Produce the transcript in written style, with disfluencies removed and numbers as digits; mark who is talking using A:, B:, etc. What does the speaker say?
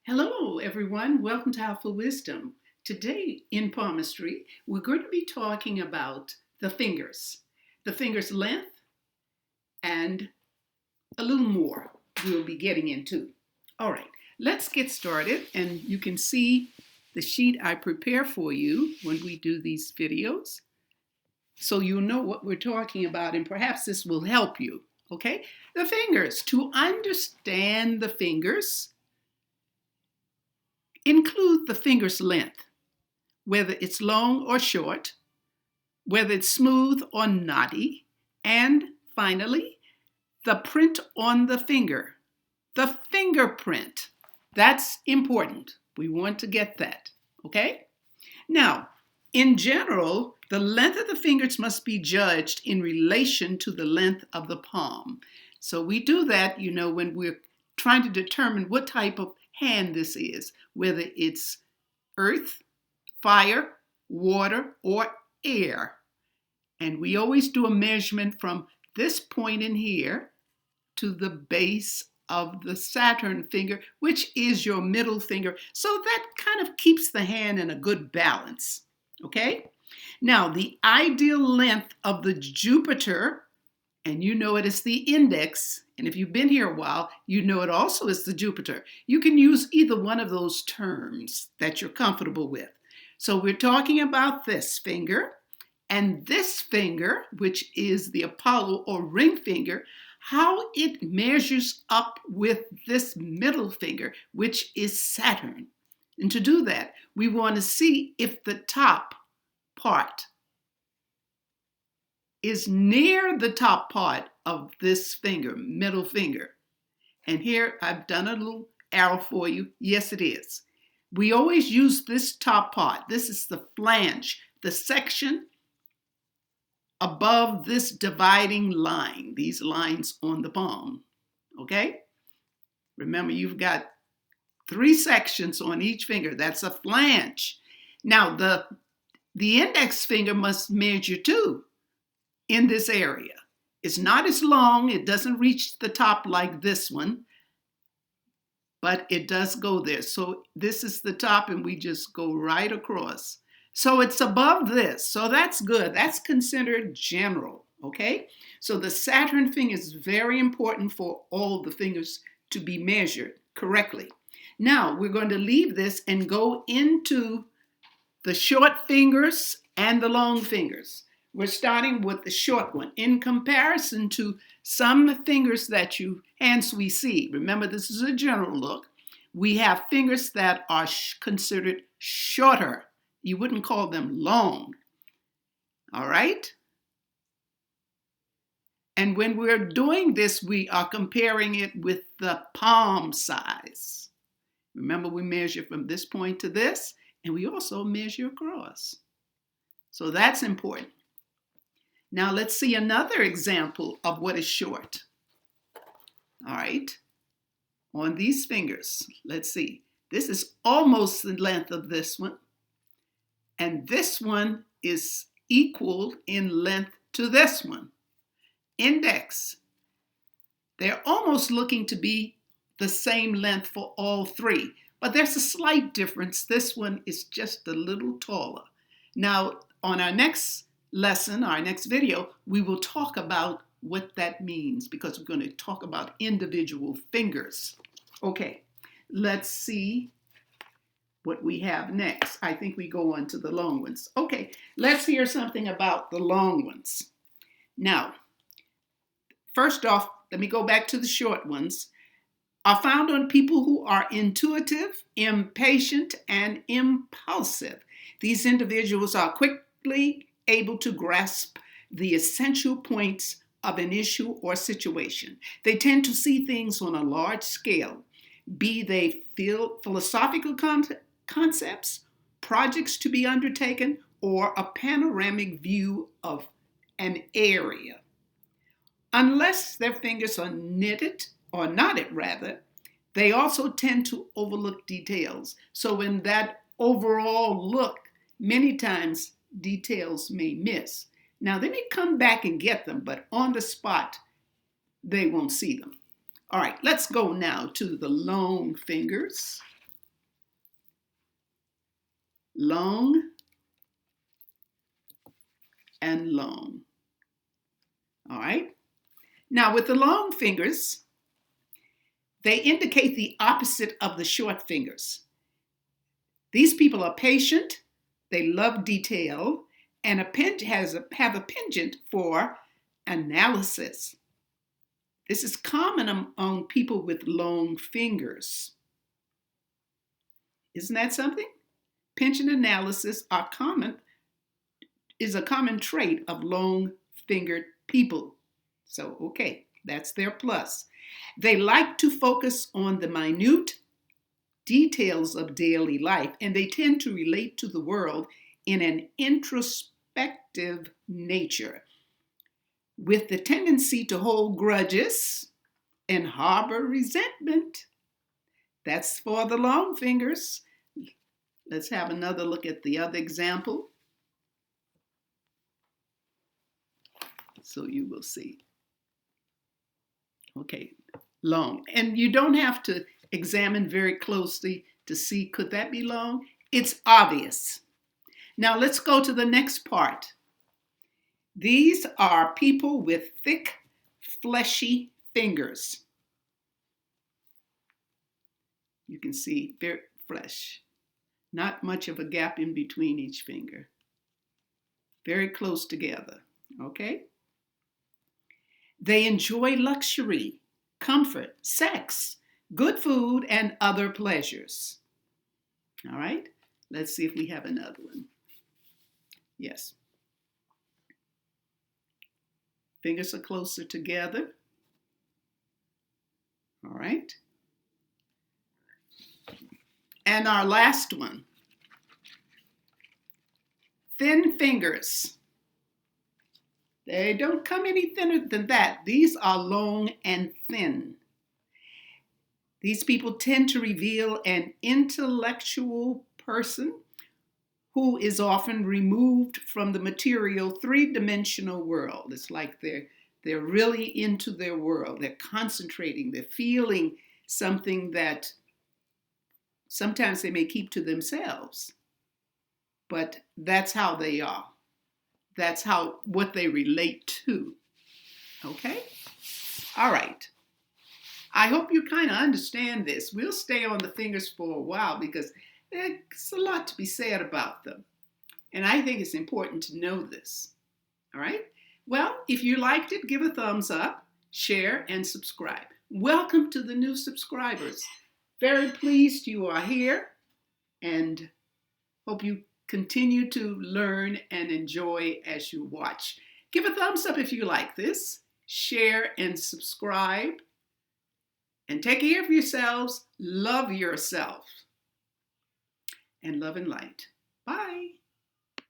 A: Hello, everyone. Welcome to Alphawisdom. Today in palmistry, we're going to be talking about the finger's length, and a little more we'll be getting into. All right, let's get started. And you can see the sheet I prepare for you when we do these videos, so you'll know what we're talking about, and perhaps this will help you. Okay, the fingers. To understand the fingers, include the finger's length, whether it's long or short, whether it's smooth or knotty, and finally, the print on the finger, the fingerprint. That's important. We want to get that, okay? Now, in general, the length of the fingers must be judged in relation to the length of the palm. So we do that, when we're trying to determine what type of hand this is, whether it's earth, fire, water, or air. And we always do a measurement from this point in here to the base of the Saturn finger, which is your middle finger. So that kind of keeps the hand in a good balance, okay? Now, the ideal length of the Jupiter, and you know it as the index, and if you've been here a while, you know it also as the Jupiter. You can use either one of those terms that you're comfortable with. So we're talking about this finger and this finger, which is the Apollo or ring finger, how it measures up with this middle finger, which is Saturn. And to do that, we want to see if the top part is near the top part of this finger, middle finger. And here I've done a little arrow for you. Yes, it is. We always use this top part. This is the flange, the section above this dividing line, these lines on the palm, okay? Remember, you've got 3 sections on each finger. That's a flange. Now, the index finger must measure too in this area. It's not as long. It doesn't reach the top like this one, but it does go there. So this is the top, and we just go right across. So it's above this. So that's good. That's considered general, okay? So the Saturn finger is very important for all the fingers to be measured correctly. Now we're going to leave this and go into the short fingers and the long fingers. We're starting with the short one. In comparison to some fingers hands we see, remember this is a general look, we have fingers that are considered shorter. You wouldn't call them long, all right? And when we're doing this, we are comparing it with the palm size. Remember, we measure from this point to this, and we also measure across. So that's important. Now let's see another example of what is short. All right, on these fingers, let's see. This is almost the length of this one, and this one is equal in length to this one. Index. They're almost looking to be the same length for all 3, but there's a slight difference. This one is just a little taller. Now, on our next lesson, our next video, we will talk about what that means, because we're going to talk about individual fingers. Okay, let's see what we have next. I think we go on to the long ones. Okay, let's hear something about the long ones. Now, first off, let me go back to the short ones. Are found on people who are intuitive, impatient, and impulsive. These individuals are quickly able to grasp the essential points of an issue or situation. They tend to see things on a large scale, be they philosophical concepts, projects to be undertaken, or a panoramic view of an area. Unless their fingers are knotted, they also tend to overlook details. So in that overall look, many times details may miss. Now, they may come back and get them, but on the spot, they won't see them. All right, let's go now to the long fingers. long and long. All right. Now with the long fingers, they indicate the opposite of the short fingers. These people are patient, they love detail, and have a penchant for analysis. This is common among people with long fingers. Isn't that something? Penchant analysis is a common trait of long-fingered people. So, okay, that's their plus. They like to focus on the minute details of daily life, and they tend to relate to the world in an introspective nature, with the tendency to hold grudges and harbor resentment. That's for the long fingers. Let's have another look at the other example, so you will see. Okay, long. And you don't have to examine very closely to see, could that be long? It's obvious. Now let's go to the next part. These are people with thick, fleshy fingers. You can see very flesh. Not much of a gap in between each finger. Very close together, okay? They enjoy luxury, comfort, sex, good food, and other pleasures. All right, let's see if we have another one. Yes. Fingers are closer together. All right. And our last one. Thin fingers. They don't come any thinner than that. These are long and thin. These people tend to reveal an intellectual person who is often removed from the material three-dimensional world. It's like they're really into their world. They're concentrating. They're feeling something that sometimes they may keep to themselves. But that's how they are. That's what they relate to. Okay? All right. I hope you kind of understand this. We'll stay on the fingers for a while because there's a lot to be said about them. And I think it's important to know this. All right? Well, if you liked it, give a thumbs up, share, and subscribe. Welcome to the new subscribers. Very pleased you are here, and hope you continue to learn and enjoy as you watch. Give a thumbs up if you like this. Share and subscribe. And take care of yourselves. Love yourself. And love and light. Bye.